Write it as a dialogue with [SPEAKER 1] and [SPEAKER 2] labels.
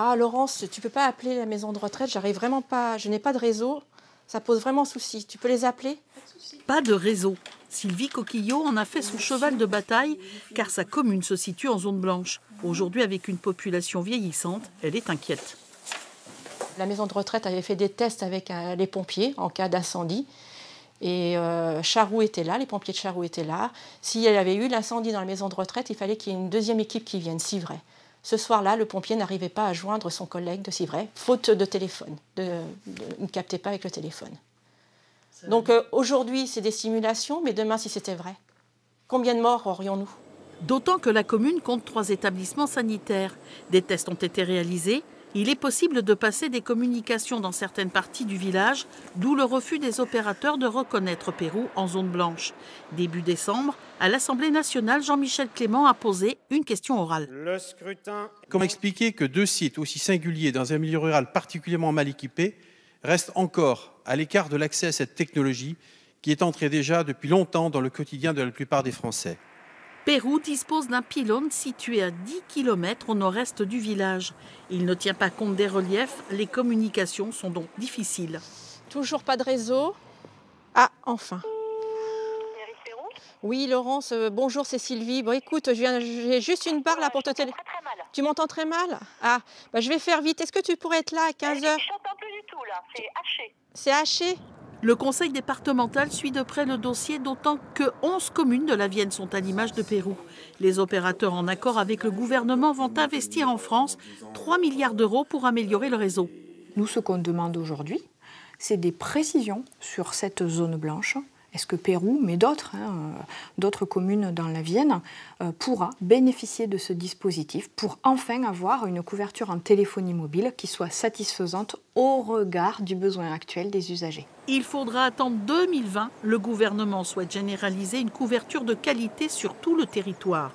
[SPEAKER 1] Ah Laurence, tu peux pas appeler la maison de retraite, j'arrive vraiment pas, je n'ai pas de réseau, ça pose vraiment souci. Tu peux les appeler?
[SPEAKER 2] Pas de réseau. Sylvie Coquillot en a fait son cheval de bataille car sa commune se situe en zone blanche. Aujourd'hui, avec une population vieillissante, elle est inquiète.
[SPEAKER 1] La maison de retraite avait fait des tests avec les pompiers en cas d'incendie. Et Charroux était là, les pompiers de Charroux étaient là. S'il y avait eu l'incendie dans la maison de retraite, il fallait qu'il y ait une deuxième équipe qui vienne, Civray. Ce soir-là, le pompier n'arrivait pas à joindre son collègue de Civray, faute de téléphone. Il ne captait pas avec le téléphone. Donc aujourd'hui, c'est des simulations, mais demain, si c'était vrai, combien de morts aurions-nous?
[SPEAKER 2] D'autant que la commune compte 3 établissements sanitaires. Des tests ont été réalisés. Il est possible de passer des communications dans certaines parties du village, d'où le refus des opérateurs de reconnaître Peyroux en zone blanche. Début décembre, à l'Assemblée nationale, Jean-Michel Clément a posé une question orale.
[SPEAKER 3] Le scrutin.
[SPEAKER 4] Comment expliquer que 2 sites aussi singuliers dans un milieu rural particulièrement mal équipé restent encore à l'écart de l'accès à cette technologie qui est entrée déjà depuis longtemps dans le quotidien de la plupart des Français?
[SPEAKER 2] Peyroux dispose d'un pylône situé à 10 km au nord-est du village. Il ne tient pas compte des reliefs, les communications sont donc difficiles.
[SPEAKER 1] Toujours pas de réseau. Ah, enfin. Oui, Laurence, bonjour, c'est Sylvie. Bon, écoute, j'ai juste une barre là pour te téléphoner. Tu m'entends très mal? Ah, bah, je vais faire vite. Est-ce que tu pourrais être là à 15h?
[SPEAKER 5] Je n'entends plus du tout là, c'est haché.
[SPEAKER 1] C'est haché?
[SPEAKER 2] Le conseil départemental suit de près le dossier, d'autant que 11 communes de la Vienne sont à l'image de Peyroux. Les opérateurs en accord avec le gouvernement vont investir en France 3 milliards d'euros pour améliorer le réseau.
[SPEAKER 6] Nous, ce qu'on demande aujourd'hui, c'est des précisions sur cette zone blanche. Est-ce que Peyroux, mais d'autres communes dans la Vienne, pourra bénéficier de ce dispositif pour enfin avoir une couverture en téléphonie mobile qui soit satisfaisante au regard du besoin actuel des usagers?
[SPEAKER 2] Il faudra attendre 2020. Le gouvernement souhaite généraliser une couverture de qualité sur tout le territoire.